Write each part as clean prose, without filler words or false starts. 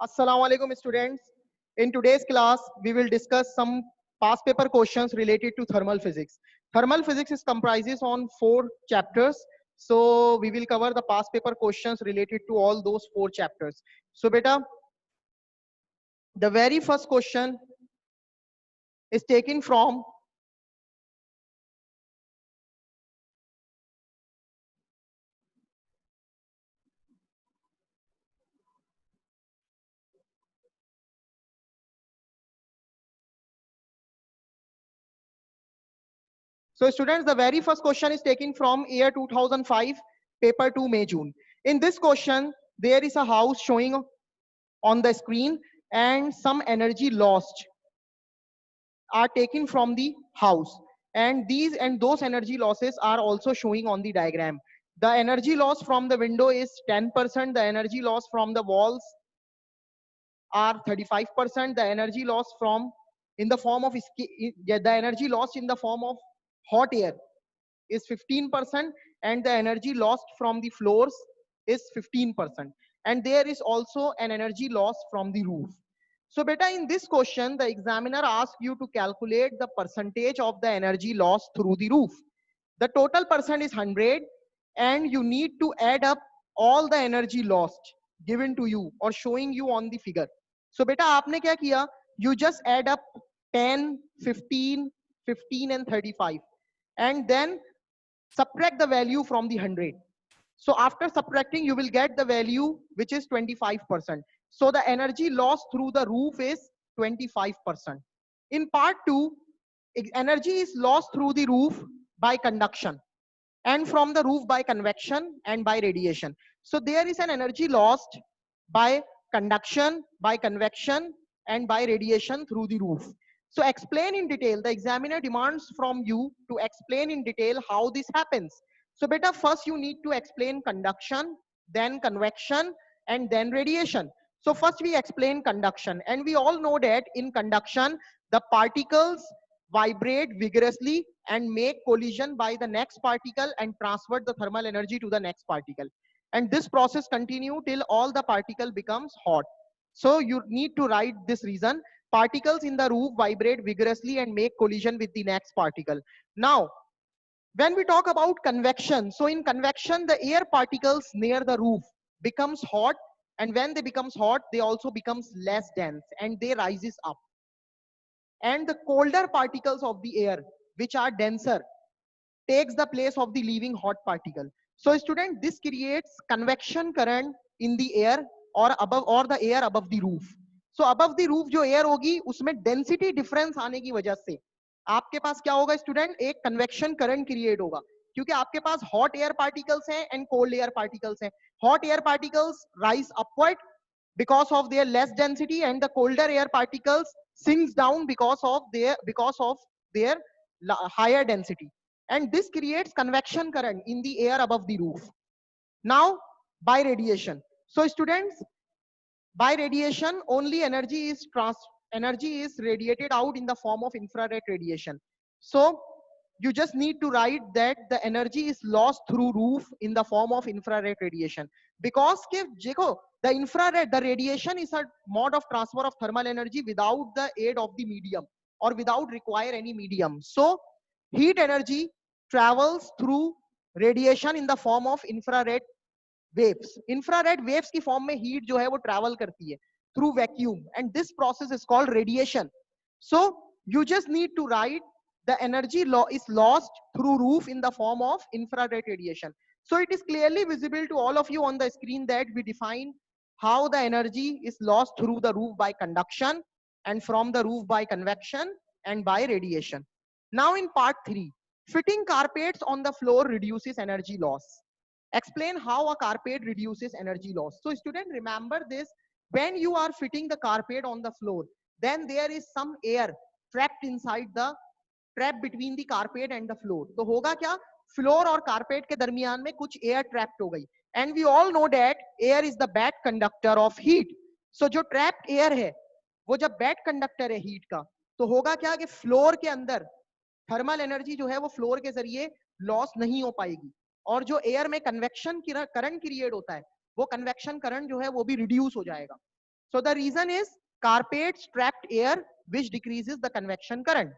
Assalamu alaikum students. In today's class, we will discuss some past paper questions related to thermal physics. Thermal physics is comprises on 4 chapters. So we will cover the past paper questions related to all those 4 chapters. So beta, the very first question is taken from So students, the very first question is taken from year 2005, paper 2 May June. In this question, there is a house showing on the screen and some energy lost are taken from the house, and those energy losses are also showing on the diagram. The energy loss from the window is 10%, the energy loss from the walls are 35%, the energy loss from in the form of the energy lost in the form of hot air is 15%, and the energy lost from the floors is 15%, and there is also an energy loss from the roof. So beta, in this question the examiner asks you to calculate the percentage of the energy loss through the roof. The total percent is 100, and you need to add up all the energy lost given to you or showing you on the figure. So beta, आपने क्या किया? You just add up 10, 15, 15 and 35, and then subtract the value from the 100. So after subtracting, you will get the value which is 25%. So the energy loss through the roof is 25%. In part 2, energy is lost through the roof by conduction, and from the roof by convection and by radiation. So there is an energy lost by conduction, by convection, and by radiation through the roof. So explain in detail. The examiner demands from you to explain in detail how this happens. So beta, first you need to explain conduction, then convection, and then radiation. So first we explain conduction, and we all know that in conduction the particles vibrate vigorously and make collision by the next particle and transfer the thermal energy to the next particle, and this process continue till all the particle becomes hot. So you need to write this reason: particles in the roof vibrate vigorously and make collision with the next particle. Now when we talk about convection, so in convection the air particles near the roof becomes hot, and when they becomes hot they also becomes less dense and they rises up, and the colder particles of the air which are denser takes the place of the leaving hot particle. So student, this creates convection current in the air or above, or the air above the roof. So above the roof जो air होगी उसमें density difference आने की वजह से आपके पास क्या होगा स्टूडेंट, एक convection current create होगा, क्योंकि आपके पास hot air particles हैं and cold air particles हैं. Hot air particles rise upward because of their less density, and the colder air particles sinks down because of their higher density, and this creates convection current in the air above the roof. Now by radiation, so students, by radiation only energy is radiated out in the form of infrared radiation. So you just need to write that the energy is lost through roof in the form of infrared radiation, because the infrared, the radiation is a mode of transfer of thermal energy without the aid of the medium or without require any medium. So heat energy travels through radiation in the form of infrared waves. Infrared waves की form में heat जो है वो travel करती है through vacuum, and this process is called radiation. So you just need to write the energy is lost through roof in the form of infrared radiation. So it is clearly visible to all of you on the screen that we define how the energy is lost through the roof by conduction, and from the roof by convection, and by radiation. Now in part 3, fitting carpets on the floor reduces energy loss. Explain how a carpet reduces energy loss. So student, remember this: when you are fitting the carpet on the floor, then there is some air trapped inside the trap between the carpet and the floor. तो होगा क्या, floor और carpet के दरमियान में कुछ air trapped हो गई, and we all know that air is the bad conductor of heat. So जो ट्रैप्ड एयर है वो जब बैड कंडक्टर है हीट का, तो होगा क्या कि फ्लोर के अंदर थर्मल एनर्जी जो है वो फ्लोर के जरिए लॉस नहीं हो पाएगी, और जो एयर में कन्वेक्शन करंट क्रिएट होता है वो कन्वेक्शन करंट जो है वो भी रिड्यूस हो जाएगा. So the reason is carpets trapped air, which decreases the convection current.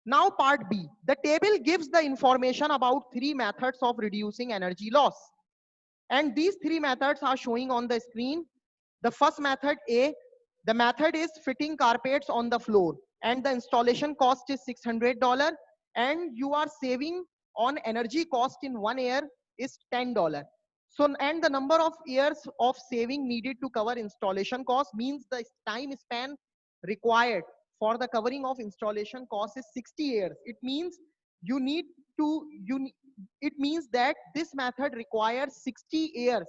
Now part B. The table gives the information about 3 methods of reducing energy loss. And these 3 methods are showing on the screen. The first method A, the method is fitting carpets on the floor and the installation cost is $600 and you are saving on energy cost in 1 year is $10. So, and the number of years of saving needed to cover installation cost means the time span required for the covering of installation cost is 60 years. It means you need to, it means that this method requires 60 years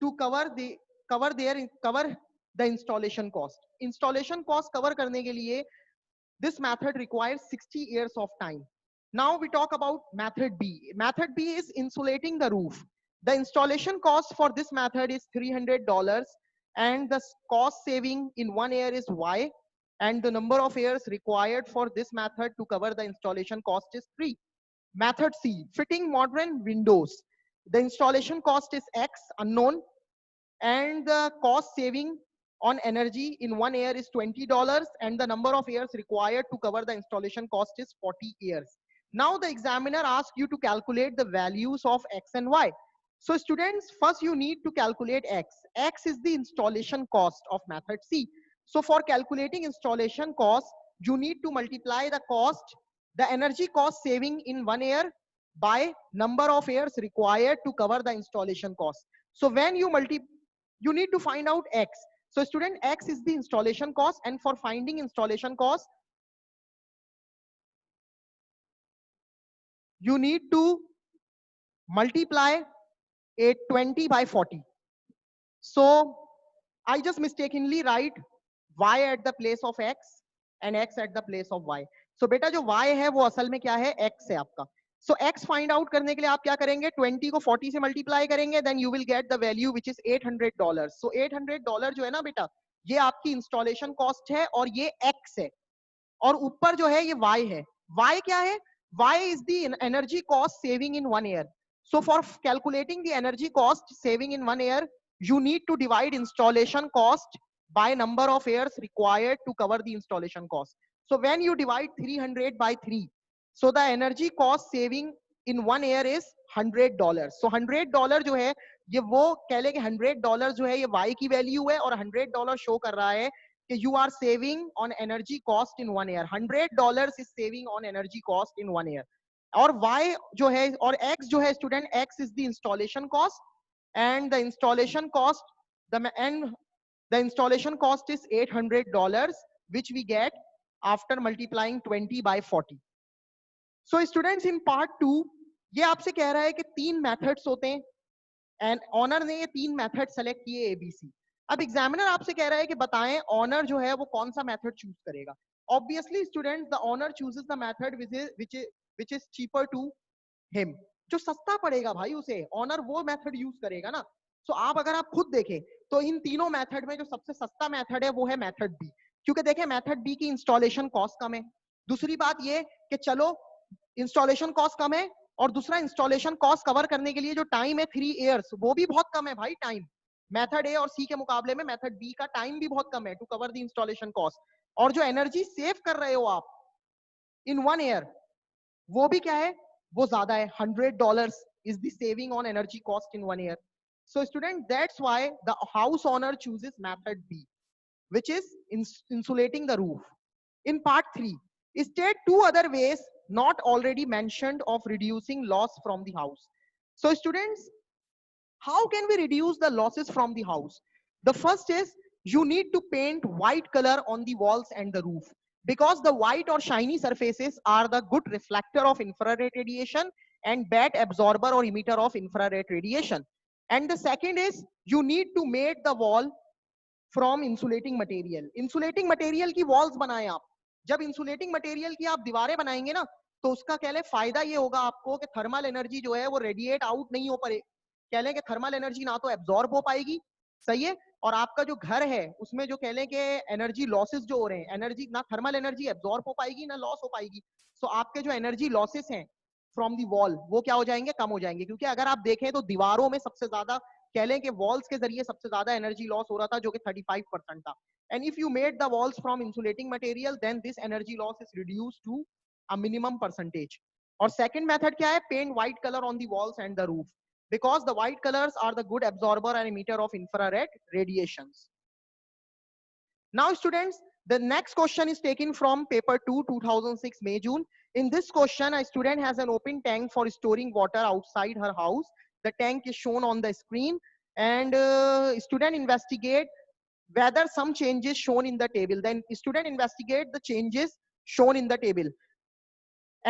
to cover the installation cost. Installation cost cover करने के लिए this method requires 60 years of time. Now we talk about method B. Method B is insulating the roof. The installation cost for this method is $300 and the cost saving in 1 year is Y and the number of years required for this method to cover the installation cost is 3. Method C, fitting modern windows. The installation cost is X, unknown, and the cost saving on energy in 1 year is $20 and the number of years required to cover the installation cost is 40 years. Now the examiner asks you to calculate the values of X and Y. So students, first you need to calculate X. X is the installation cost of method C. So for calculating installation cost, you need to multiply the cost, the energy cost saving in 1 year by number of years required to cover the installation cost. So when you need to find out X. So student, X is the installation cost and for finding installation cost, you need to multiply 820 by 40. So I just mistakenly write Y at the place of X and X at the place of Y. So बेटा जो Y है वो असल में क्या है, X है आपका. So X find out करने के लिए आप क्या करेंगे, 20 को 40 से मल्टीप्लाई करेंगे, then you will get the value which is $800. So $800 जो है ना बेटा, ये आपकी इंस्टॉलेशन कॉस्ट है और ये X है और ऊपर जो है ये Y है. Y क्या है? Y is the energy cost saving in 1 year. So for calculating the energy cost saving in 1 year, you need to divide installation cost by number of years required to cover the installation cost. So when you divide 300 by 3, so the energy cost saving in 1 year is $100. So $100 जो है ये वो कह ले कि $100 जो है ये Y की वैल्यू है और $100 शो कर रहा है कि you are saving on energy cost in 1 year. $100 is saving on energy cost in 1 year. और Y जो है और X जो है student, X is the installation cost and the installation cost the installation cost is $800 which we get after multiplying 20 by 40. So students, in part 2 ये आपसे कह रहा है कि 3 methods होते हैं एंड ऑनर ने ये 3 मेथड सेलेक्ट किए ABC. अब एग्जामिनर आपसे कह रहा है कि बताएं ऑनर जो है वो कौन सा मेथड चूज करेगा. Obviously students, the owner chooses the method which is cheaper to him. जो सस्ता पड़ेगा भाई उसे, ऑनर वो मेथड यूज करेगा ना. सो आप अगर आप खुद देखें तो इन तीनों मेथड में जो सबसे सस्ता मेथड है वो है मेथड बी, क्योंकि देखें मेथड बी की इंस्टॉलेशन कॉस्ट कम है. दूसरी बात ये कि चलो इंस्टॉलेशन कॉस्ट कम है और दूसरा इंस्टॉलेशन कॉस्ट कवर करने के लिए जो टाइम है 3 इयर्स वो भी बहुत कम है भाई. टाइम मेथड ए और सी के मुकाबले में मेथड बी का टाइम भी बहुत कम है to cover the installation cost. और जो एनर्जी सेव कर रहे हो आप इन 1 ईयर वो भी क्या है, वो ज्यादा है. $100 is the saving on energy cost in 1 year. So student, that's why the house owner chooses method B, which is insulating the roof. In part 3, state 2 other ways not already mentioned of reducing loss from the house. So students, how can we reduce the losses from the house? The first is you need to paint white color on the walls and the roof, because the white or shiny surfaces are the good reflector of infrared radiation and bad absorber or emitter of infrared radiation. And the second is you need to make the wall from insulating material. Insulating material की walls बनाएं आप. जब insulating material की आप दीवारें बनाएंगे ना तो उसका कह ले फायदा ये होगा आपको कि थर्मल एनर्जी जो है वो रेडिएट आउट नहीं हो पाए. कह लें कि थर्मल एनर्जी ना तो एब्जॉर्ब हो पाएगी, सही है, और आपका जो घर है उसमें जो कह लें कि एनर्जी लॉसेस जो हो रहे हैं, एनर्जी ना थर्मल एनर्जी एब्जॉर्ब हो पाएगी ना लॉस हो पाएगी. सो आपके जो एनर्जी लॉसेस हैं फ्रॉम दी वॉल वो क्या हो जाएंगे, कम हो जाएंगे. क्योंकि अगर आप देखें तो दीवारों में सबसे ज्यादा कह लें कि वॉल्स के जरिए सबसे ज्यादा एनर्जी लॉस हो रहा था जो कि 35% था. And if you made the walls from insulating material then this energy loss is reduce to a minimum percentage. और सेकंड मेथड क्या है? Paint white colour on the walls and the roof, because the white colors are the good absorber and emitter of infrared radiations. Now students, the next question is taken from paper 2 2006 May June. In this question, a student has an open tank for storing water outside her house. The tank is shown on the screen, and student investigate whether some changes shown in the table. Then student investigate the changes shown in the table.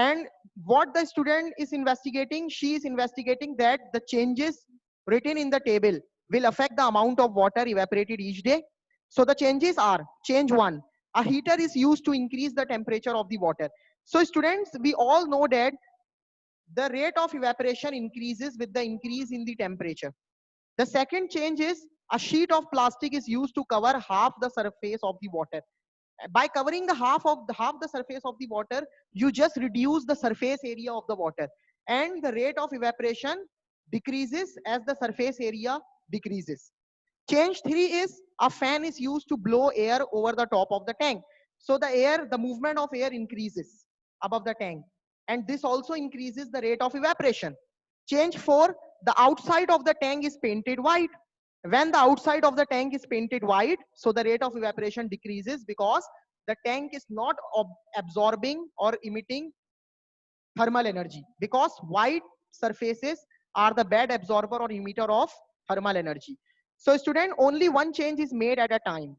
And what the student is investigating, she is investigating that the changes written in the table will affect the amount of water evaporated each day. So the changes are: change 1, a heater is used to increase the temperature of the water. So students, we all know that the rate of evaporation increases with the increase in the temperature. The second change is a sheet of plastic is used to cover half the surface of the water. By covering the half the surface of the water, you just reduce the surface area of the water, and the rate of evaporation decreases as the surface area decreases. Change 3 is a fan is used to blow air over the top of the tank. So the movement of air increases above the tank, and this also increases the rate of evaporation. Change 4, the outside of the tank is painted white. When the outside of the tank is painted white, so the rate of evaporation decreases because the tank is not absorbing or emitting thermal energy, because white surfaces are the bad absorber or emitter of thermal energy. So student, only one change is made at a time.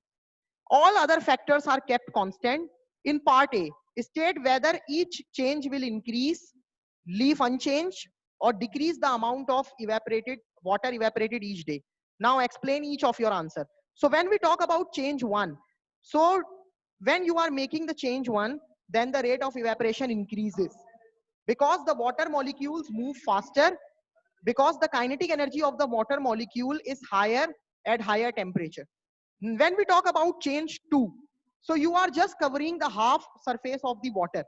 All other factors are kept constant. In part A, state whether each change will increase, leave unchanged, or decrease the amount of evaporated water evaporated each day. Now explain each of your answer. So when we talk about change 1, so when you are making the change 1, then the rate of evaporation increases because the water molecules move faster, because the kinetic energy of the water molecule is higher at higher temperature. When we talk about change 2, so you are just covering the half surface of the water.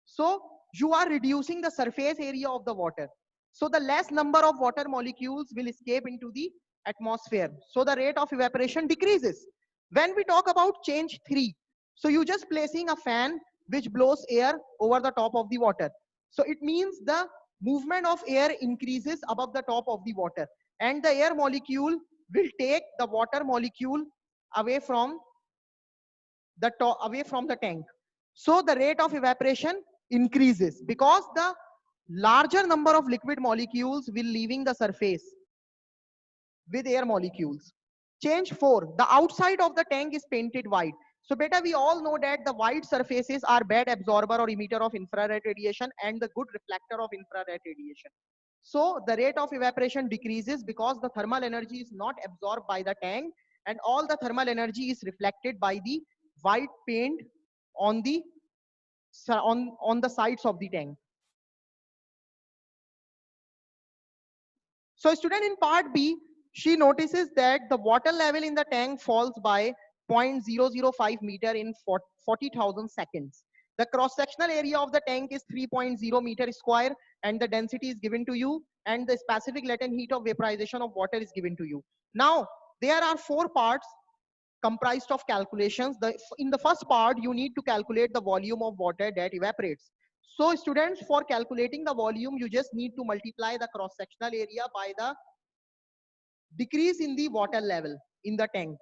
So you are reducing the surface area of the water. So the less number of water molecules will escape into the atmosphere. So the rate of evaporation decreases. When we talk about change 3, so you just placing a fan which blows air over the top of the water. So it means the movement of air increases above the top of the water, and the air molecule will take the water molecule away from the tank. So the rate of evaporation increases because the larger number of liquid molecules will leaving the surface with air molecules. Change 4, the outside of the tank is painted white. So beta, we all know that the white surfaces are bad absorber or emitter of infrared radiation and the good reflector of infrared radiation. So the rate of evaporation decreases because the thermal energy is not absorbed by the tank, and all the thermal energy is reflected by the white paint on the on the sides of the tank. So student, in part B, she notices that the water level in the tank falls by 0.005 meter in 40,000 seconds. The cross-sectional area of the tank is 3.0 meter square, and the density is given to you, and the specific latent heat of vaporization of water is given to you. Now, there are 4 parts comprised of calculations. In the first part, you need to calculate the volume of water that evaporates. So students, for calculating the volume, you just need to multiply the cross-sectional area by the decrease in the water level in the tank.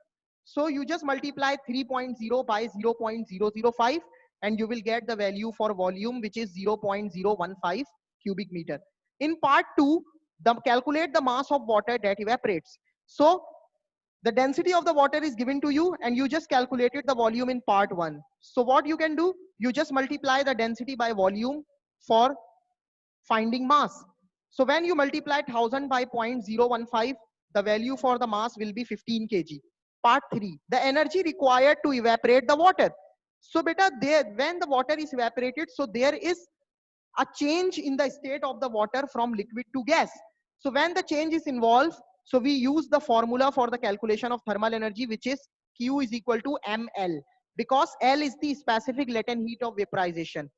So you just multiply 3.0 by 0.005, and you will get the value for volume, which is 0.015 cubic meter. In part 2, calculate the mass of water that evaporates. So the density of the water is given to you, and you just calculated the volume in part 1. So what you can do, you just multiply the density by volume for finding mass. So when you multiply 1000 by 0.015, the value for the mass will be 15 kg. Part 3, the energy required to evaporate the water. So beta, when the water is evaporated, so there is a change in the state of the water from liquid to gas. So when the change is involved, so we use the formula for the calculation of thermal energy, which is Q is equal to ml, because L is the specific latent heat of vaporization.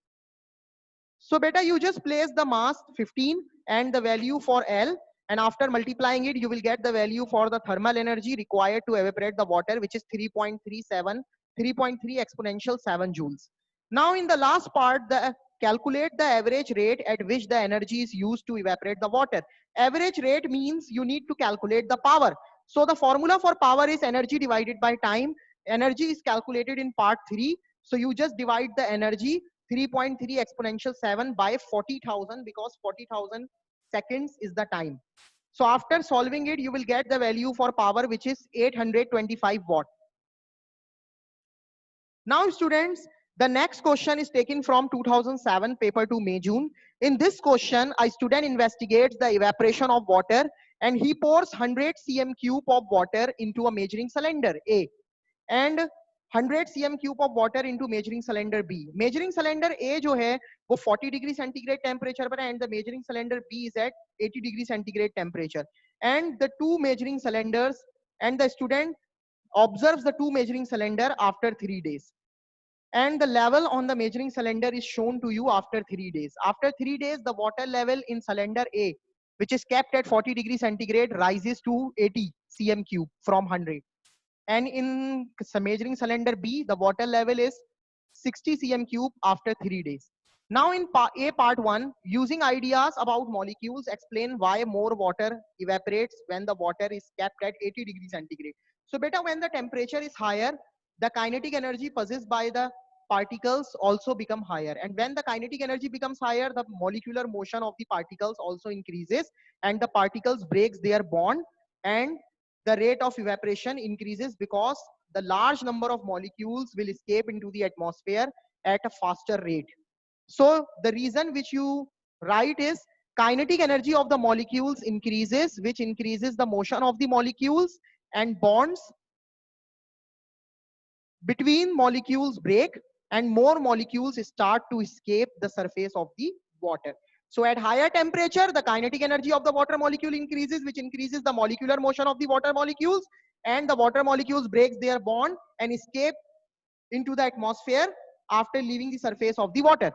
So beta, you just place the mass 15 and the value for L, and after multiplying it, you will get the value for the thermal energy required to evaporate the water, which is 3.3 exponential 7 joules. Now in the last part, calculate the average rate at which the energy is used to evaporate the water. Average rate means you need to calculate the power. So the formula for power is energy divided by time. Energy is calculated in part 3. So you just divide the energy 3.3 exponential 7 by 40,000, because 40,000 seconds is the time. So after solving it, you will get the value for power, which is 825 watt. Now students, the next question is taken from 2007 paper 2 May June. In this question, a student investigates the evaporation of water and he pours 100 cm cube of water into a measuring cylinder A and 100 cm cube of water into measuring cylinder B. Measuring cylinder A जो है वो 40 degree centigrade temperature पर है, and the measuring cylinder B is at 80 degree centigrade temperature. And the two measuring cylinders, and the student observes the two measuring cylinder after 3 days. And the level on the measuring cylinder is shown to you after 3 days. After 3 days, the water level in cylinder A, which is kept at 40 degree centigrade, rises to 80 cm cube from 100. And in measuring cylinder B, the water level is 60 cm cube after 3 days. Now in part 1, using ideas about molecules, explain why more water evaporates when the water is kept at 80 degree centigrade. So beta, when the temperature is higher, the kinetic energy possessed by the particles also become higher. And when the kinetic energy becomes higher, the molecular motion of the particles also increases, and the particles breaks their bond, and the rate of evaporation increases because the large number of molecules will escape into the atmosphere at a faster rate. So the reason which you write is kinetic energy of the molecules increases, which increases the motion of the molecules, and bonds between molecules break and more molecules start to escape the surface of the water. So at higher temperature, the kinetic energy of the water molecule increases, which increases the molecular motion of the water molecules, and the water molecules breaks their bond and escape into the atmosphere after leaving the surface of the water.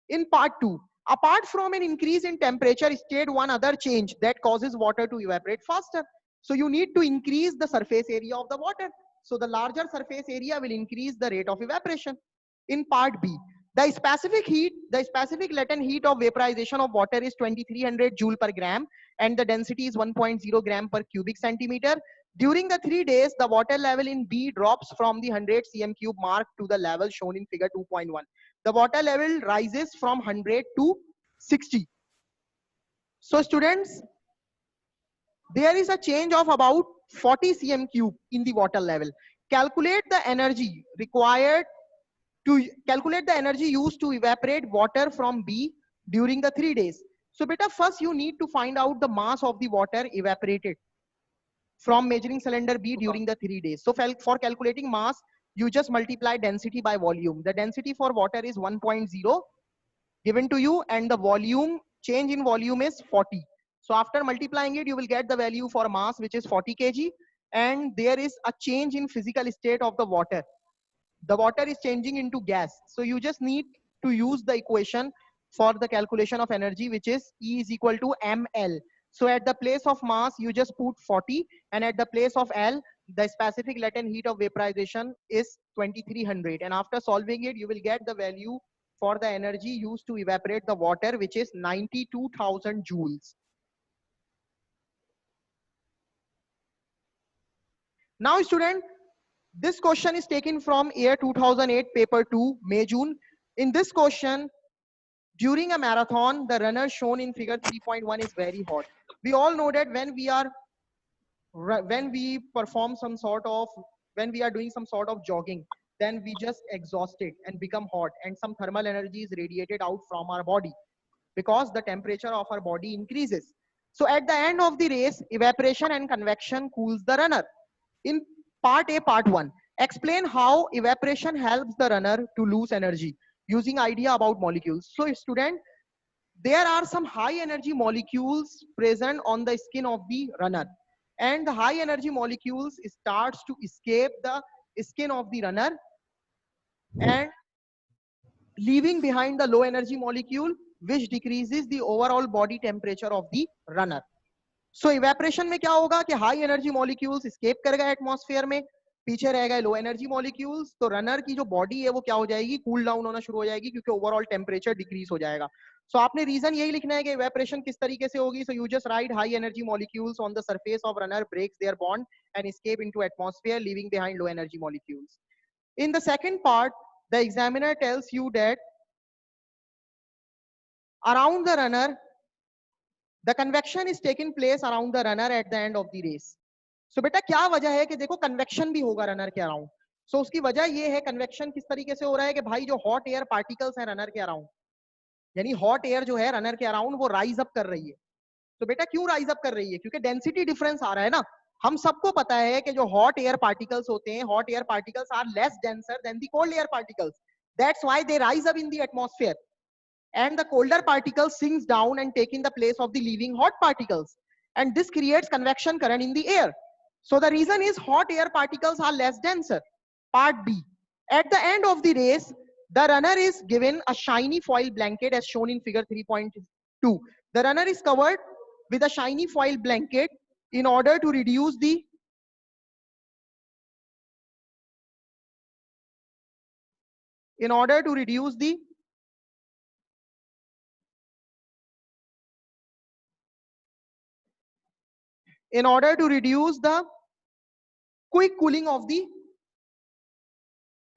In part 2, apart from an increase in temperature, state one other change that causes water to evaporate faster. So you need to increase the surface area of the water. So the larger surface area will increase the rate of evaporation. In part B, the specific latent heat of vaporization of water is 2300 joule per gram, and the density is 1.0 gram per cubic centimeter. During the 3 days, the water level in B drops from the 100 cm cube mark to the level shown in figure 2.1. The water level rises from 100 to 60. So students, there is a change of about 40 cm cube in the water level. Calculate the energy required to calculate the energy used to evaporate water from B during the 3 days. So beta, first you need to find out the mass of the water evaporated from measuring cylinder B during the 3 days. So for calculating mass, you just multiply density by volume. The density for water is 1.0 given to you, and the volume, change in volume is 40. So after multiplying it, you will get the value for mass, which is 40 kg. And there is a change in physical state of the water. The water is changing into gas. So you just need to use the equation for the calculation of energy, which is E is equal to ml. So at the place of mass, you just put 40, and at the place of L, the specific latent heat of vaporization is 2300. And after solving it, you will get the value for the energy used to evaporate the water, which is 92,000 joules. Now student, this question is taken from year 2008 paper 2 May June. In this question, during a marathon, the runner shown in figure 3.1 is very hot. We all know that when we are doing some sort of jogging, then we just exhausted and become hot, and some thermal energy is radiated out from our body because the temperature of our body increases. So at the end of the race, evaporation and convection cools the runner. In part A, part 1, explain how evaporation helps the runner to lose energy using idea about molecules. So student, there are some high energy molecules present on the skin of the runner, and the high energy molecules starts to escape the skin of the runner and leaving behind the low energy molecule, which decreases the overall body temperature of the runner. So evaporation में क्या होगा कि high energy molecules escape करेगा atmosphere में, पीछे रह गए लो energy molecules, तो रनर की जो बॉडी है वो क्या हो जाएगी, कूल डाउन होना शुरू हो जाएगी क्योंकि ओवरऑल टेम्परेचर डिक्रीज हो जाएगा। सो आपने रीजन यही लिखना है कि इवेपोरेशन किस तरीके से होगी। So you just write high energy molecules on the surface of runner breaks their bond and escape into atmosphere leaving behind low energy molecules. In the second part, the examiner tells you that around the runner, the convection is taking place around the runner at the end of the race. So बेटा क्या वजह है कि देखो convection भी होगा runner के around. सो उसकी वजह ये है, कन्वेक्शन किस तरीके से हो रहा है कि भाई जो हॉट एयर पार्टिकल्स हैं रनर के अराउंड, यानी हॉट एयर जो है रनर के अराउंड वो राइज अप कर रही है। तो बेटा क्यों राइज अप कर रही है, क्योंकि डेंसिटी डिफरेंस आ रहा है ना। हम सबको पता है कि जो हॉट एयर पार्टिकल्स होते हैं, hot air particles are less denser than the cold air particles, that's why they rise up in the atmosphere and the colder particles sinks down and take in the place of the leaving hot particles, and this creates convection current in the air. So the reason is hot air particles are less denser. Part B, at the end of the race, the runner is given a shiny foil blanket as shown in figure 3.2. The runner is covered with a shiny foil blanket in order to reduce the in order to reduce the in order to reduce the quick cooling of the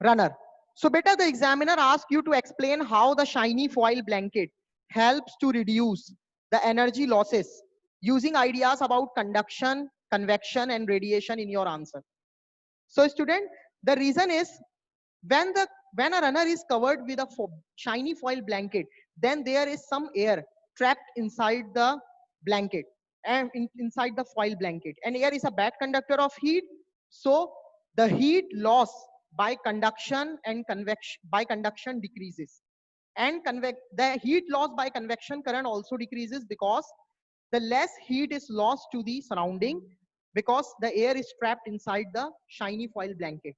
runner. So beta, the examiner asks you to explain how the shiny foil blanket helps to reduce the energy losses using ideas about conduction, convection and radiation in your answer. So student, the reason is when a runner is covered with a shiny foil blanket, then there is some air trapped inside the blanket and inside the foil blanket, and air is a bad conductor of heat. So the heat loss by conduction and convection decreases, and the heat loss by convection current also decreases because the less heat is lost to the surrounding because the air is trapped inside the shiny foil blanket,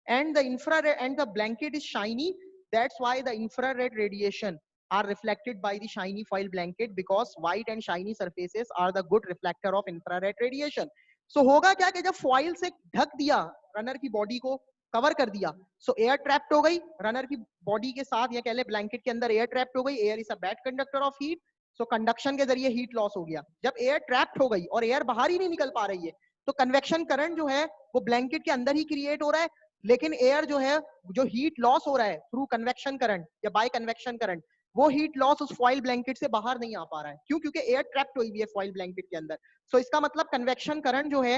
and the infrared and the blanket is shiny. That's why the infrared radiation are reflected by the shiny foil blanket, because white and shiny surfaces are the good reflector of infrared radiation. So होगा क्या कि जब foil से ढक दिया, runner की body को cover कर दिया, सो एयर ट्रैप्ड हो गई रनर की बॉडी के साथ, या कह ले ब्लैंकेट के अंदर एयर ट्रैप्ड हो गई। Air is a bad conductor of heat, so conduction के जरिए हीट लॉस हो गया। जब एयर ट्रैप्ड हो गई और एयर बाहर ही नहीं निकल पा रही है, तो कन्वेक्शन करंट जो है वो ब्लैंकेट के अंदर ही क्रिएट हो रहा है, लेकिन एयर जो है, जो हीट लॉस हो रहा है थ्रू कन्वेक्शन करंट या बाय कन्वेक्शन करंट, वो हीट लॉस उस फॉइल ब्लैंकेट से बाहर नहीं आ पा रहा है। क्यों? क्योंकि एयर ट्रैप्ड हुई है फॉइल ब्लैंकेट के अंदर। सो इसका मतलब कन्वेक्शन करंट जो है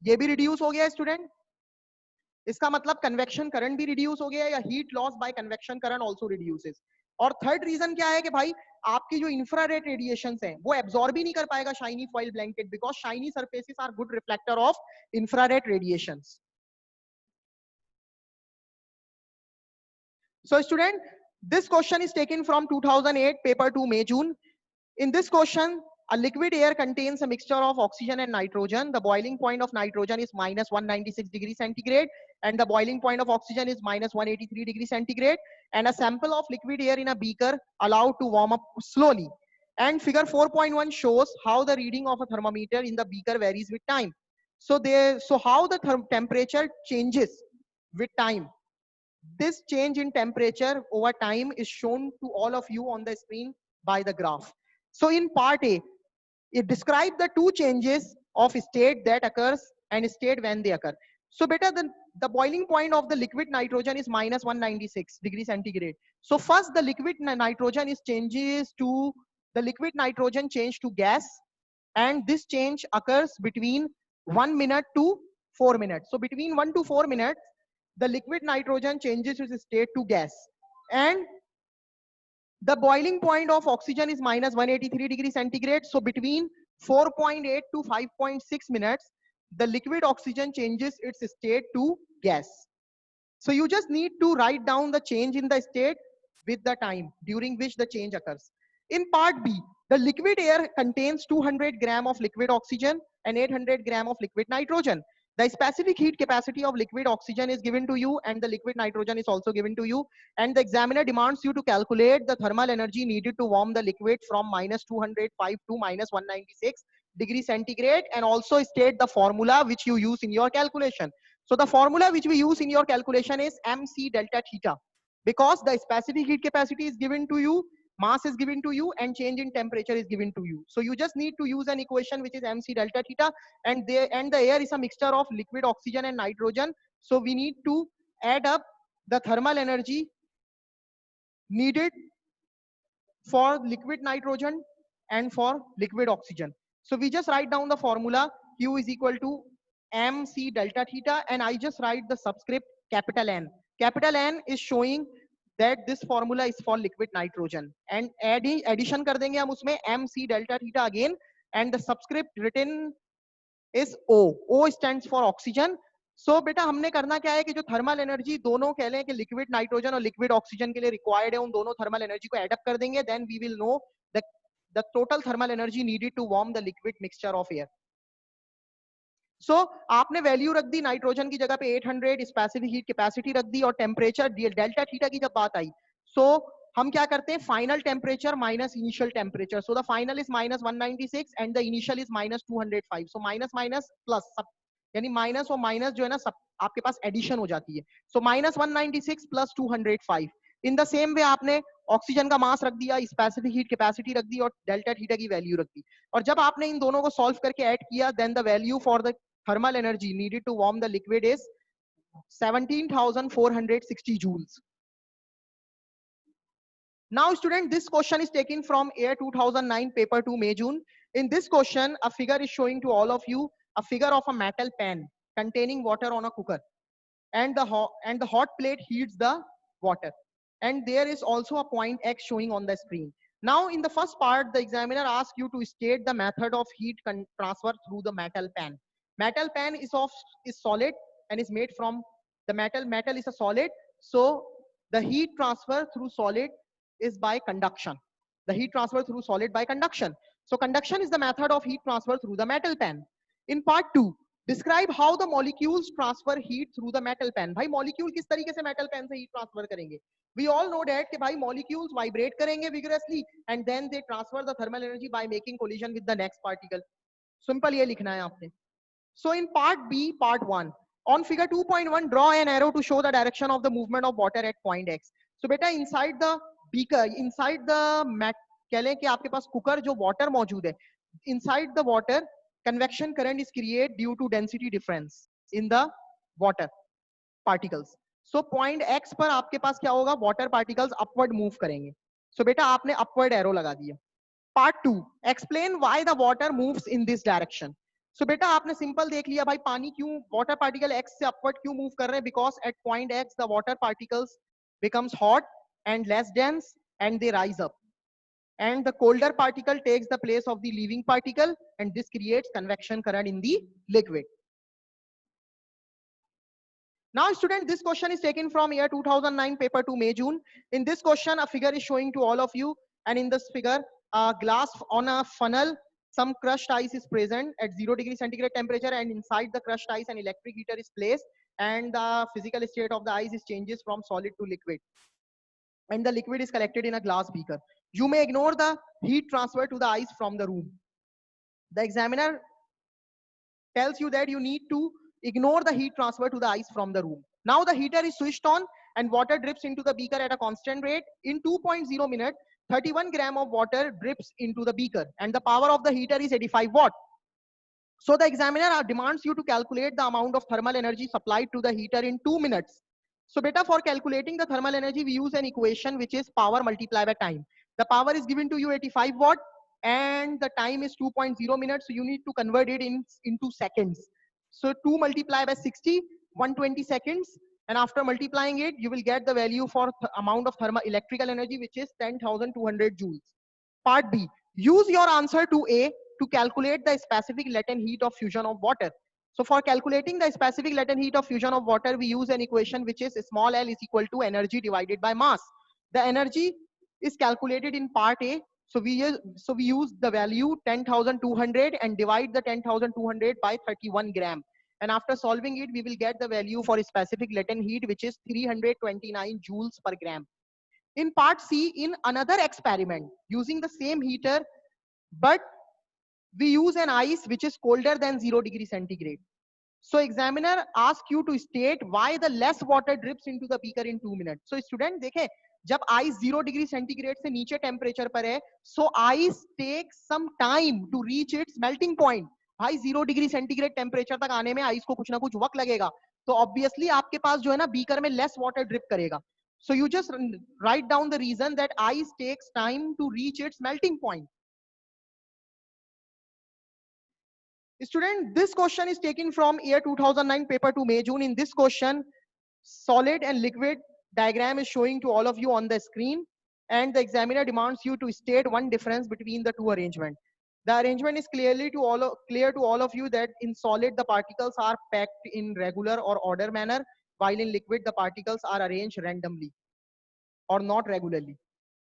ये भी रिड्यूस हो गया स्टूडेंट। इसका मतलब कन्वेक्शन करंट भी रिड्यूस हो गया, या heat loss by convection current also reduces. और थर्ड रीजन क्या है कि भाई आपकी जो इंफ्रारेड रेडिएशंस हैं वो एब्जॉर्ब ही नहीं कर पाएगा shiny foil blanket, because shiny surfaces are good reflector of infrared radiations. So student, this question is taken from 2008 paper 2 May June. In this question, a liquid air contains a mixture of oxygen and nitrogen. The boiling point of nitrogen is minus 196 degrees centigrade, and the boiling point of oxygen is minus 183 degrees centigrade, and a sample of liquid air in a beaker allowed to warm up slowly. And figure 4.1 shows how the reading of a thermometer in the beaker varies with time. So how the temperature changes with time. This change in temperature over time is shown to all of you on the screen by the graph. So in part A, it describes the two changes of state that occurs and state when they occur. So better than the boiling point of the liquid nitrogen is minus 196 degrees centigrade. So first the liquid nitrogen is changes to the liquid nitrogen change to gas, and this change occurs between 1 minute to 4 minutes. So between 1 to 4 minutes, the liquid nitrogen changes its state to gas, and the boiling point of oxygen is minus 183 degrees centigrade. So between 4.8 to 5.6 minutes, the liquid oxygen changes its state to gas. So you just need to write down the change in the state with the time during which the change occurs. In part B, the liquid air contains 200 gram of liquid oxygen and 800 gram of liquid nitrogen. The specific heat capacity of liquid oxygen is given to you, and the liquid nitrogen is also given to you, and the examiner demands you to calculate the thermal energy needed to warm the liquid from minus 205 to minus 196 degree centigrade, and also state the formula which you use in your calculation. So the formula which we use in your calculation is mc delta theta, because the specific heat capacity is given to you, mass is given to you, and change in temperature is given to you. So you just need to use an equation which is mc delta theta, and the air is a mixture of liquid oxygen and nitrogen. So we need to add up the thermal energy needed for liquid nitrogen and for liquid oxygen. So we just write down the formula. Q is equal to mc delta theta, and I just write the subscript capital N. Capital N is showing that this formula is for liquid nitrogen, and addition कर देंगे हम उसमें mc delta theta again, and the subscript written is O. O stands for oxygen. So बेटा हमने करना क्या है कि जो थर्मल एनर्जी दोनों कह लें कि लिक्विड नाइट्रोजन और लिक्विड ऑक्सीजन के लिए रिक्वायर्ड है, उन दोनों थर्मल एनर्जी को एड अप कर देंगे, then we will know the total thermal energy needed to warm the liquid mixture of air. So आपने वैल्यू रख दी नाइट्रोजन की जगह पे 800, स्पेसिफिक हीट कैपेसिटी रख दी, और टेम्परेचर डेल्टा थीटा की जब बात आई, सो हम क्या करते हैं, final temperature minus initial temperature. So the final is minus 196 and the initial is minus 205. So minus minus plus, सब यानी माइनस और माइनस जो है ना सब आपके पास एडिशन हो जाती है. So minus 196 plus 205. In the same way आपने ऑक्सीजन का मास रख दिया, स्पेसिफिक हीट कैपेसिटी रख दी, और डेल्टा थीटा की वैल्यू रख दी. और जब आपने इन दोनों को सॉल्व करके ऐड किया, then the value for the thermal energy needed to warm the liquid is 17,460 joules. Now student, this question is taken from AIR 2009 paper 2 May June. In this question, a figure is showing to all of you a figure of a metal pan containing water on a cooker, and the hot plate heats the water, and there is also a point X showing on the screen. Now in the first part, the examiner asks you to state the method of heat transfer through the metal pan. Metal pan is solid and is made from the metal. Metal is a solid, so the heat transfer through solid is by conduction. The heat transfer through solid by conduction. So conduction is the method of heat transfer through the metal pan. In part 2, describe how the molecules transfer heat through the metal pan. भाई molecule किस तरीके से metal pan से heat transfer करेंगे? We all know that कि भाई molecules vibrate करेंगे vigorously and then they transfer the thermal energy by making collision with the next particle. Simple ये लिखना है आपने. So in part B, part 1, on figure 2.1, draw an arrow to show the direction of the movement of water at point X. So beta inside the beaker, inside the कह लें कि आपके पास cooker जो water मौजूद है, inside the water convection current is created due to density difference in the water particles. So point X पर आपके पास क्या होगा, water particles upward move करेंगे. So बेटा आपने upward arrow लगा दिया. Part 2, explain why the water moves in this direction. So बेटा आपने सिंपल देख लिया भाई पानी क्यों वाटर पार्टिकल x से अपवर्ड क्यों मूव कर रहे हैं, because at point x the water particles becomes hot and less dense and they rise up, and the colder particle takes the place of the leaving particle, and this creates convection current in the liquid. Now student, this question is taken from year 2009 paper 2 May June. In this question, a figure is showing to all of you, and in this figure, a glass on a funnel, some crushed ice is present at 0 degree centigrade temperature, and inside the crushed ice an electric heater is placed, and the physical state of the ice is changes from solid to liquid, and the liquid is collected in a glass beaker. You may ignore the heat transfer to the ice from the room. The examiner tells you that you need to ignore the heat transfer to the ice from the room. Now the heater is switched on and water drips into the beaker at a constant rate. In 2.0 minutes, 31 gram of water drips into the beaker, and the power of the heater is 85 watt. So the examiner demands you to calculate the amount of thermal energy supplied to the heater in 2 minutes. So beta, for calculating the thermal energy, we use an equation which is power multiplied by time. The power is given to you 85 watt and the time is 2.0 minutes. So you need to convert it into seconds. So 2 multiplied by 60, 120 seconds. And after multiplying it, you will get the value for amount of thermal electrical energy, which is 10,200 joules. Part B, use your answer to A to calculate the specific latent heat of fusion of water. So for calculating the specific latent heat of fusion of water, we use an equation which is small l is equal to energy divided by mass. The energy is calculated in part A. So we use the value 10,200 and divide the 10,200 by 31 gram. And after solving it, we will get the value for a specific latent heat, which is 329 joules per gram. In part C, in another experiment, using the same heater, but we use an ice which is colder than 0 degree centigrade. So examiner ask you to state why the less water drips into the beaker in 2 minutes. So student देखें, जब ice 0 degree centigrade से नीचे temperature पर है, so ice takes some time to reach its melting point. भाई 0 degree centigrade temperature तक आने में ice को कुछ ना कुछ वक्त लगेगा, तो obviously आपके पास जो है ना beaker में less water drip करेगा. So you just write down the reason that ice takes time to reach its melting point. Student, this question is taken from year 2009 paper 2 May June. In this question, solid and liquid diagram is showing to all of you on the screen, and the examiner demands you to state one difference between the two arrangement. The arrangement is clear to all of you that in solid the particles are packed in regular or order manner, while in liquid the particles are arranged randomly or not regularly.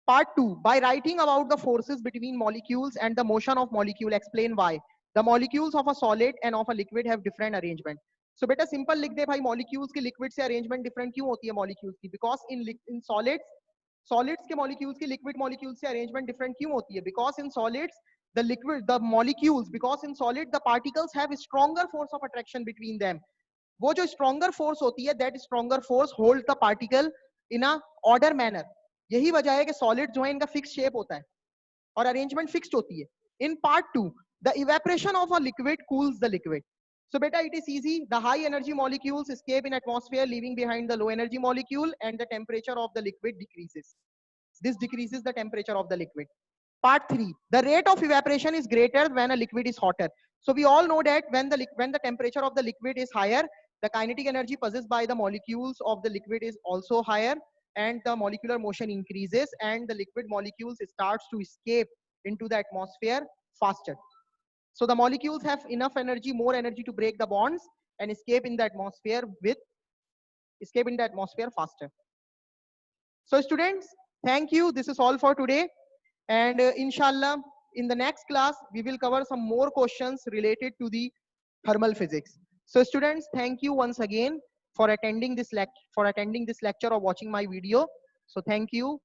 Part 2, by writing about the forces between molecules and the motion of molecule, explain why. The molecules of a solid and of a liquid have different arrangement. So बेटा simple लिख दे भाई, molecules की liquid से arrangement different क्यों होती है molecules की? Because in solids के molecules की liquid molecules से arrangement different क्यों होती है? Because in solids the molecules, because in solid the particles have a stronger force of attraction between them. वो जो stronger force होती है, that stronger force hold the particle in a order manner. यही वजह है कि सॉलिड जो है इनका फिक्स शेप होता है और अरेंजमेंट फिक्स्ड होती है. In part 2, the evaporation of a liquid cools the liquid. So beta, it is easy. The high energy molecules escape in atmosphere, leaving behind the low energy molecule, and the temperature of the liquid decreases. This decreases the temperature of the liquid. Part 3, the rate of evaporation is greater when a liquid is hotter. So we all know that when the temperature of the liquid is higher, the kinetic energy possessed by the molecules of the liquid is also higher, and the molecular motion increases, and the liquid molecules starts to escape into the atmosphere faster. So the molecules have enough energy, more energy to break the bonds and escape in the atmosphere faster. So students, thank you. This is all for today. And inshallah, in the next class, we will cover some more questions related to the thermal physics. So students, thank you once again for attending this lecture or watching my video. So thank you.